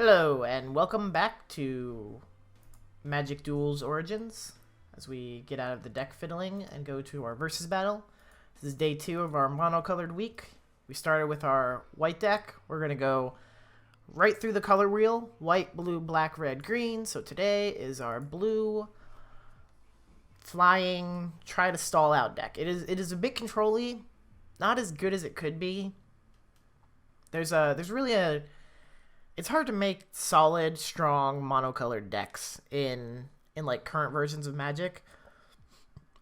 Hello, and welcome back to Magic Duels Origins as we get out of the deck fiddling and go to our versus battle. This is day 2 of our monocolored week. We started with our white deck. We're going to go right through the color wheel, white, blue, black, red, green. So today is our blue flying try to stall out deck. It is a bit control-y, not as good as it could be. It's hard to make solid, strong, monocolored decks in like current versions of Magic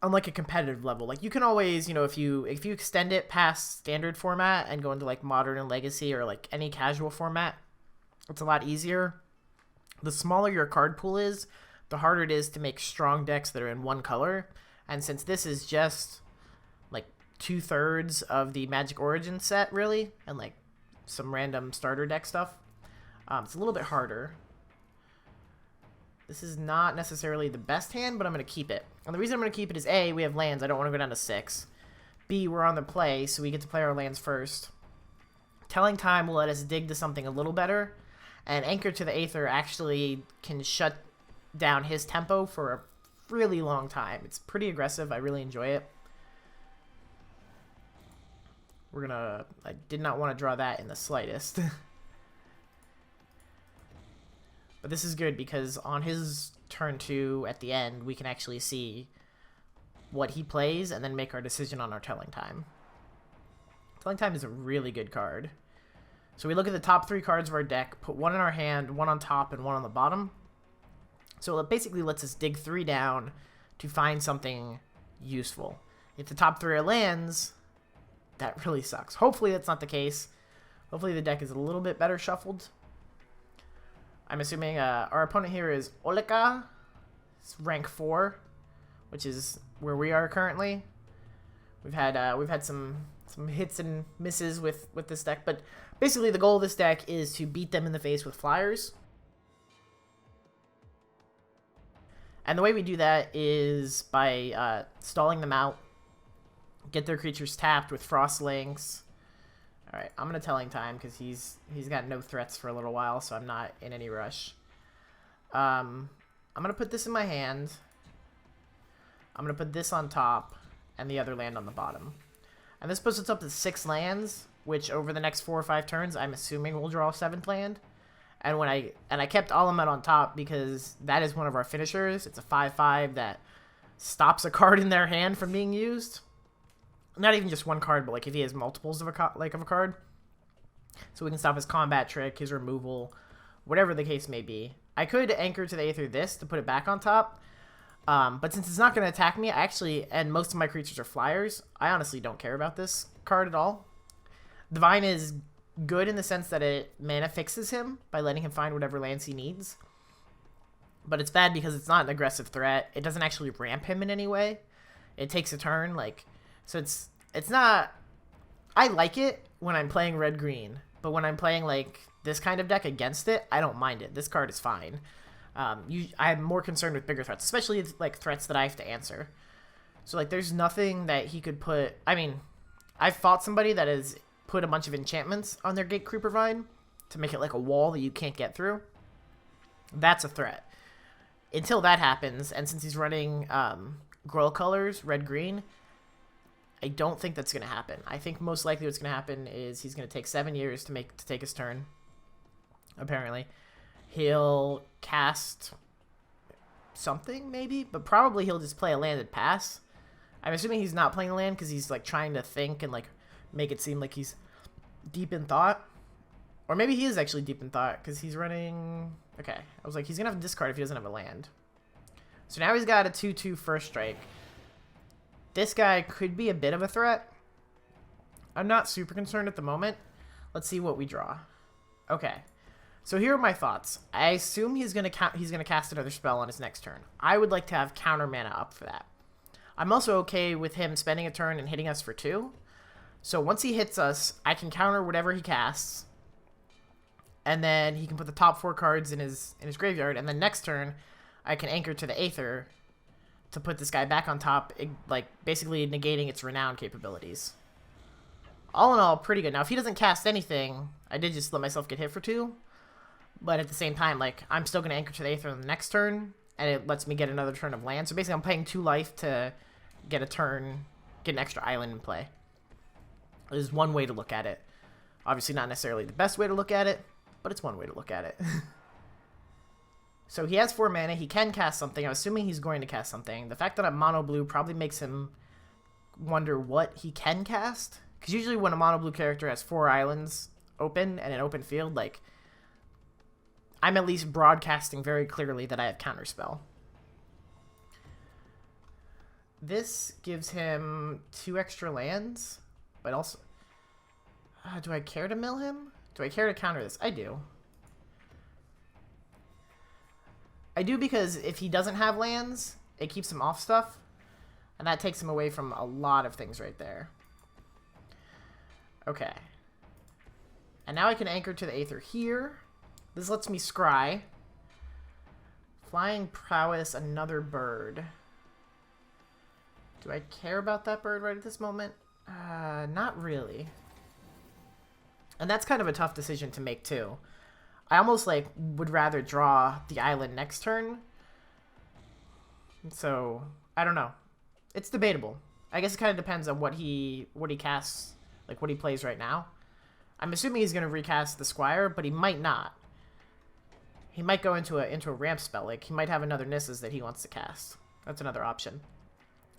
on like a competitive level. Like you can always, if you extend it past standard format and go into like modern and legacy or like any casual format, it's a lot easier. The smaller your card pool is, the harder it is to make strong decks that are in one color. And since this is just like 2/3 of the Magic Origin set really, and like some random starter deck stuff, it's a little bit harder. This is not necessarily the best hand, but I'm going to keep it. And the reason I'm going to keep it is A, we have lands. I don't want to go down to 6. B, we're on the play, so we get to play our lands first. Telling Time will let us dig to something a little better. And Anchor to the Aether actually can shut down his tempo for a really long time. It's pretty aggressive. I really enjoy it. I did not want to draw that in the slightest. But this is good because on his turn 2 at the end, we can actually see what he plays and then make our decision on our Telling Time. Telling Time is a really good card. So we look at the top 3 cards of our deck, put one in our hand, one on top, and one on the bottom. So it basically lets us dig 3 down to find something useful. If the top 3 are lands, that really sucks. Hopefully that's not the case. Hopefully the deck is a little bit better shuffled. I'm assuming our opponent here is Oleka. It's rank 4, which is where we are currently. We've had some hits and misses with this deck, but basically the goal of this deck is to beat them in the face with flyers. And the way we do that is by stalling them out, get their creatures tapped with Frost Links. All right, I'm going to Telling Time because he's got no threats for a little while, so I'm not in any rush. I'm going to put this in my hand. I'm going to put this on top and the other land on the bottom. And this puts us up to 6 lands, which over the next 4 or 5 turns, I'm assuming we'll draw a 7th land. And I kept Alamet on top because that is one of our finishers. It's a 5/5 that stops a card in their hand from being used. Not even just one card, but like if he has multiples of a card. So we can stop his combat trick, his removal, whatever the case may be. I could Anchor to the Aether this to put it back on top. But since it's not going to attack me, and most of my creatures are flyers, I honestly don't care about this card at all. Divine is good in the sense that it mana fixes him by letting him find whatever lands he needs. But it's bad because it's not an aggressive threat. It doesn't actually ramp him in any way. It takes a turn, so it's not. I like it when I'm playing red-green, but when I'm playing like this kind of deck against it, I don't mind it. This card is fine. I'm more concerned with bigger threats, especially like threats that I have to answer. So like, there's nothing that he could put. I mean, I've fought somebody that has put a bunch of enchantments on their Gate Creeper Vine to make it like a wall that you can't get through. That's a threat. Until that happens, and since he's running Groil colors, red-green, I don't think that's going to happen. I think most likely what's going to happen is he's going to take 7 years to take his turn, apparently. He'll cast something, maybe, but probably he'll just play a landed pass. I'm assuming he's not playing a land because he's like trying to think and like make it seem like he's deep in thought. Or maybe he is actually deep in thought because he's running... Okay, I was like, he's going to have to discard if he doesn't have a land. So now he's got a 2/2 first strike. This guy could be a bit of a threat. I'm not super concerned at the moment. Let's see what we draw. Okay. So here are my thoughts. I assume he's gonna cast another spell on his next turn. I would like to have counter mana up for that. I'm also okay with him spending a turn and hitting us for 2. So once he hits us, I can counter whatever he casts. And then he can put the top 4 cards in his graveyard. And then next turn, I can Anchor to the Aether to put this guy back on top, like basically negating its renown capabilities. All in all, pretty good. Now, if he doesn't cast anything, I did just let myself get hit for 2. But at the same time, like, I'm still going to anchor to the Aether on the next turn, and it lets me get another turn of land. So basically, I'm paying 2 life to get a turn, get an extra island in play. Is one way to look at it. Obviously not necessarily the best way to look at it, but it's one way to look at it. So he has 4 mana. He can cast something. I'm assuming he's going to cast something. The fact that I'm mono blue probably makes him wonder what he can cast. Because usually when a mono blue character has 4 islands open and an open field, like, I'm at least broadcasting very clearly that I have Counterspell. This gives him 2 extra lands, but also... do I care to mill him? Do I care to counter this? I do. I do because if he doesn't have lands, it keeps him off stuff. And that takes him away from a lot of things right there. Okay. And now I can anchor to the Aether here. This lets me scry. Flying Prowess, another bird. Do I care about that bird right at this moment? Not really. And that's kind of a tough decision to make too. I almost like would rather draw the island next turn. So, I don't know. It's debatable. I guess it kind of depends on what he casts, like what he plays right now. I'm assuming he's going to recast the Squire, but he might not. He might go into a ramp spell. Like, he might have another Nisses that he wants to cast. That's another option.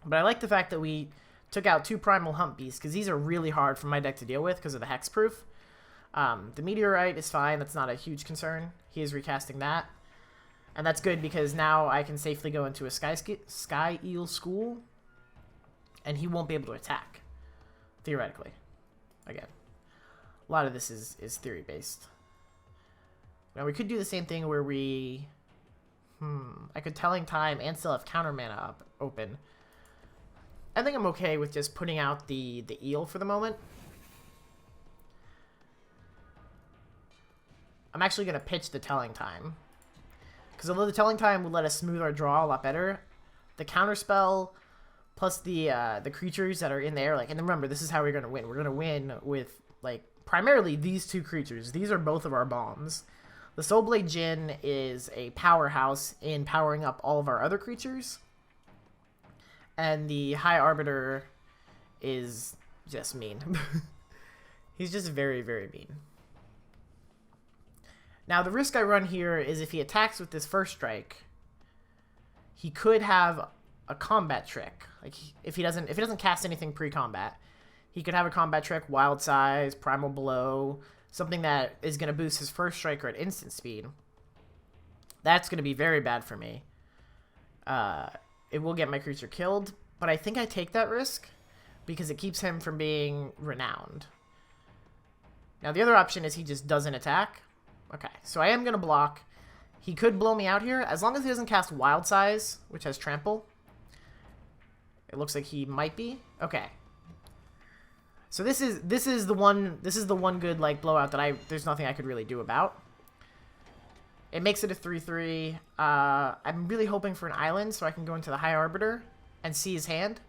But I like the fact that we took out 2 Primal Hump Beasts, because these are really hard for my deck to deal with because of the Hexproof. The Meteorite is fine. That's not a huge concern. He is recasting that. And that's good because now I can safely go into a Sky Eel School, and he won't be able to attack, theoretically. Again, a lot of this is theory-based. Now, we could do the same thing where we... I could Telling Time and still have counter mana open. I think I'm okay with just putting out the eel for the moment. I'm actually going to pitch the Telling Time. Because although the Telling Time would let us smooth our draw a lot better, the Counterspell plus the creatures that are in there, like, and remember, this is how we're going to win. We're going to win with, like, primarily these 2 creatures. These are both of our bombs. The Soulblade Djinn is a powerhouse in powering up all of our other creatures. And the High Arbiter is just mean. He's just very, very mean. Now, the risk I run here is if he attacks with this first strike, he could have a combat trick. Like, if he doesn't cast anything pre-combat, he could have a combat trick, Wild Size, Primal Blow, something that is going to boost his first striker at instant speed. That's going to be very bad for me. It will get my creature killed, but I think I take that risk because it keeps him from being renowned. Now, the other option is he just doesn't attack. Okay, so I am going to block. He could blow me out here, as long as he doesn't cast Wild Size, which has Trample. It looks like he might be. Okay. So this is the one good, like, blowout that there's nothing I could really do about. It makes it a 3/3. I'm really hoping for an island so I can go into the High Arbiter and see his hand.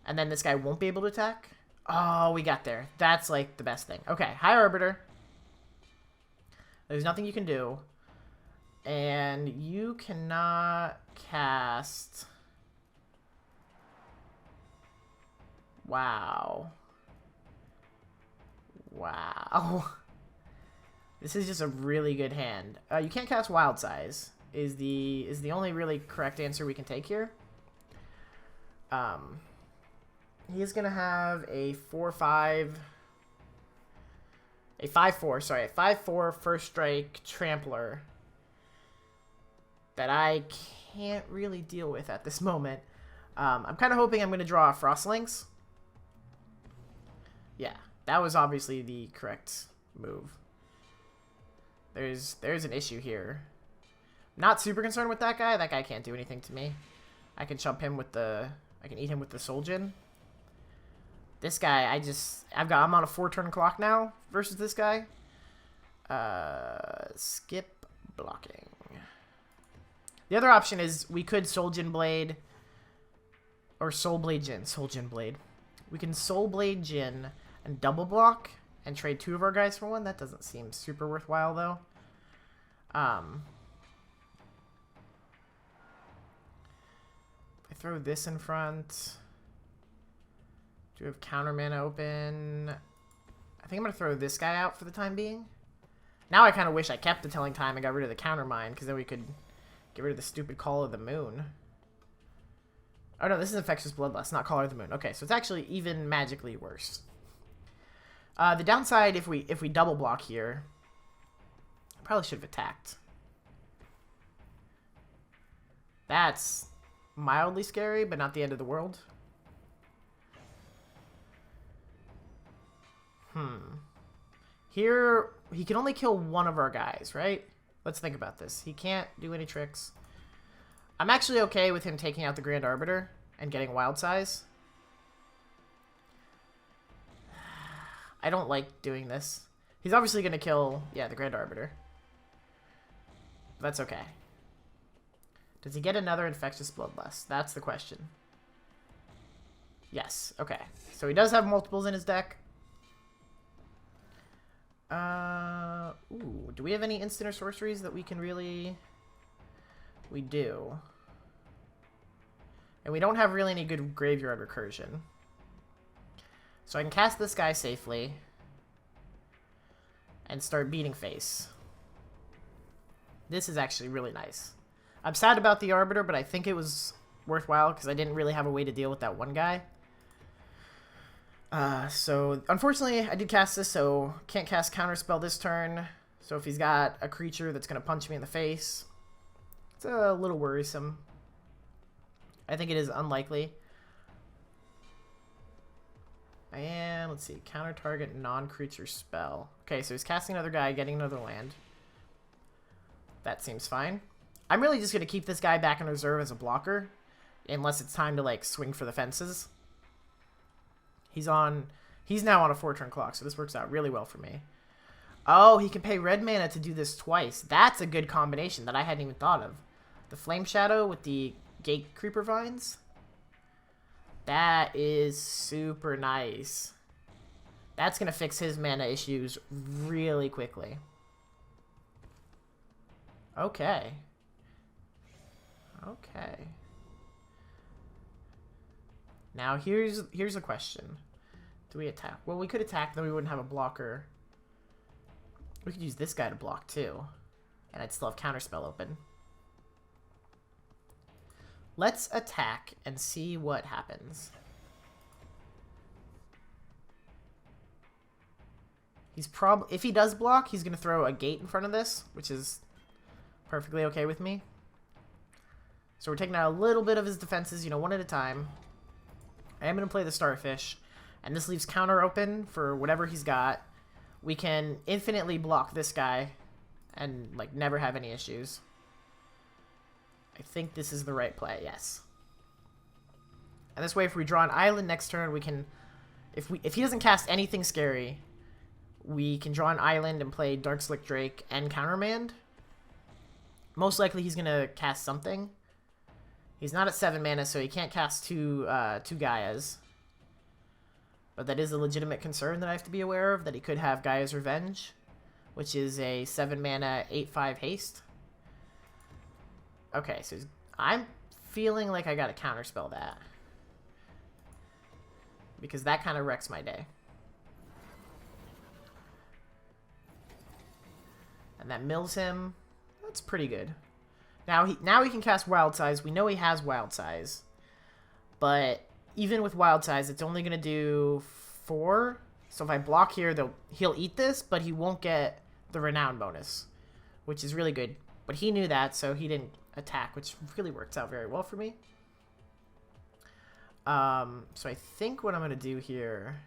And then this guy won't be able to attack. Oh, we got there. That's, like, the best thing. Okay, High Arbiter. There's nothing you can do. And you cannot cast... Wow. Wow. This is just a really good hand. You can't cast Wild Size is the only really correct answer we can take here. He's gonna have a 4/5, a 5/4, sorry, a 5/4 first strike trampler that I can't really deal with at this moment. I'm kind of hoping I'm gonna draw a Frostlinks. Yeah, that was obviously the correct move. There's an issue here. Not super concerned with that guy. That guy can't do anything to me. I can chump him with the... I can eat him with the Soul Djinn. This guy, I'm on a 4-turn clock now versus this guy. Skip blocking. The other option is we could Soul Djinn Blade or Soulblade Djinn. Soul Djinn Blade. We can Soulblade Djinn and double block and trade 2 of our guys for 1. That doesn't seem super worthwhile, though. I throw this in front. Do we have counter mana open? I think I'm going to throw this guy out for the time being. Now I kind of wish I kept the Telling Time and got rid of the counter mine, because then we could get rid of the stupid Call of the Moon. Oh no, this is Infectious Bloodlust, not Call of the Moon. Okay, so it's actually even magically worse. The downside, if we double block here, I probably should have attacked. That's mildly scary, but not the end of the world. Here, he can only kill one of our guys, right? Let's think about this. He can't do any tricks. I'm actually okay with him taking out the Grand Arbiter and getting Wild Size. I don't like doing this. He's obviously going to kill, yeah, the Grand Arbiter. But that's okay. Does he get another Infectious Bloodlust? That's the question. Yes, okay. So he does have multiples in his deck. Ooh, do we have any instant or sorceries that we can really... We do. And we don't have really any good graveyard recursion. So I can cast this guy safely. And start beating face. This is actually really nice. I'm sad about the Arbiter, but I think it was worthwhile because I didn't really have a way to deal with that one guy. So, unfortunately, I did cast this, so can't cast Counterspell this turn. So if he's got a creature that's going to punch me in the face, it's a little worrisome. I think it is unlikely. And, let's see, counter target non-creature spell. Okay, so he's casting another guy, getting another land. That seems fine. I'm really just going to keep this guy back in reserve as a blocker, unless it's time to, like, swing for the fences. He's now on a 4-turn clock, so this works out really well for me. Oh, he can pay red mana to do this twice. That's a good combination that I hadn't even thought of. The Flame Shadow with the Gate Creeper Vines. That is super nice. That's going to fix his mana issues really quickly. Okay. Okay. Now, here's a question. Do we attack? Well, we could attack, then we wouldn't have a blocker. We could use this guy to block, too. And I'd still have Counterspell open. Let's attack and see what happens. He's if he does block, he's going to throw a gate in front of this, which is perfectly okay with me. So we're taking out a little bit of his defenses, one at a time. I am going to play the Starfish, and this leaves counter open for whatever he's got. We can infinitely block this guy and, like, never have any issues. I think this is the right play, yes. And this way, if we draw an island next turn, we can... If he doesn't cast anything scary, we can draw an island and play Dark Slick Drake and Countermand. Most likely, he's going to cast something. He's not at 7 mana, so he can't cast two Gaias. But that is a legitimate concern that I have to be aware of, that he could have Gaia's Revenge, which is a 7 mana 8/5 haste. Okay, so I'm feeling like I gotta counterspell that. Because that kind of wrecks my day. And that mills him. That's pretty good. Now he can cast Wild Size. We know he has Wild Size. But even with Wild Size, it's only going to do 4. So if I block here, he'll eat this, but he won't get the Renown bonus, which is really good. But he knew that, so he didn't attack, which really works out very well for me. So I think what I'm going to do here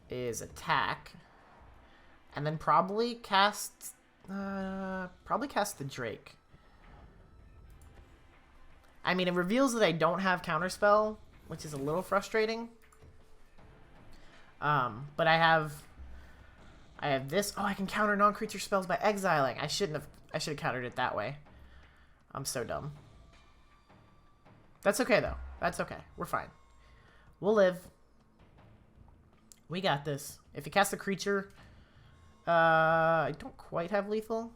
is attack, and then probably cast the Drake. I mean, it reveals that I don't have Counterspell, which is a little frustrating. But I have this. Oh, I can counter non-creature spells by exiling. I should have countered it that way. I'm so dumb. That's okay, though. That's okay. We're fine. We'll live. We got this. If he casts a creature, I don't quite have lethal.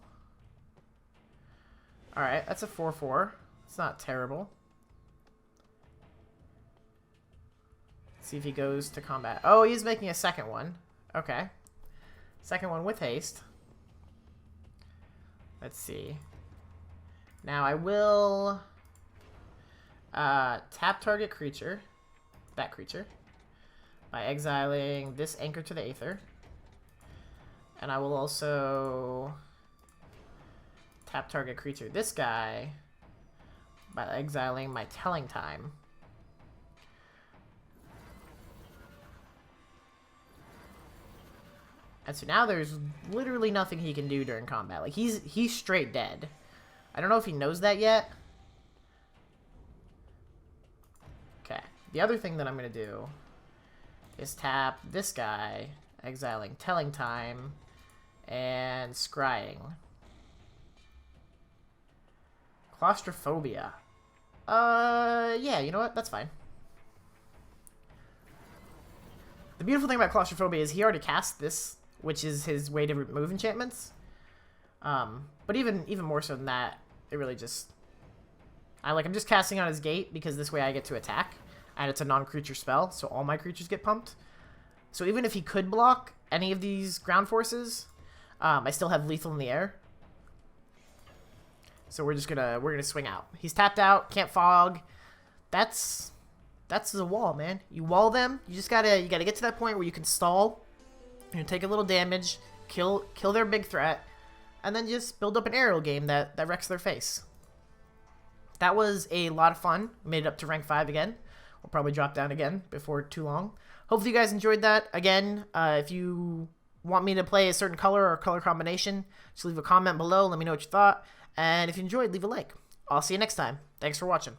Alright, that's a 4/4. It's not terrible. Let's see if he goes to combat. Oh, he's making a second one. Okay. Second one with haste. Let's see. Now I will tap target creature, that creature, by exiling this Anchor to the Aether. And I will also tap target creature, this guy, by exiling my Telling Time. And so now there's literally nothing he can do during combat. Like, he's straight dead. I don't know if he knows that yet. Okay. The other thing that I'm going to do is tap this guy, exiling Telling Time, and scrying. Claustrophobia. Yeah, you know what? That's fine. The beautiful thing about Claustrophobia is he already cast this, which is his way to remove enchantments. But even more so than that, it really just... I'm just casting on his gate because this way I get to attack. And it's a non-creature spell, so all my creatures get pumped. So even if he could block any of these ground forces, I still have lethal in the air. So we're gonna swing out. He's tapped out, can't fog. That's the wall, man. You wall them, you gotta get to that point where you can stall. You take a little damage, kill their big threat, and then just build up an aerial game that wrecks their face. That was a lot of fun. Made it up to rank 5 again. We'll probably drop down again before too long. Hopefully you guys enjoyed that. Again, if you want me to play a certain color or color combination, just leave a comment below. Let me know what you thought. And if you enjoyed, leave a like. I'll see you next time. Thanks for watching.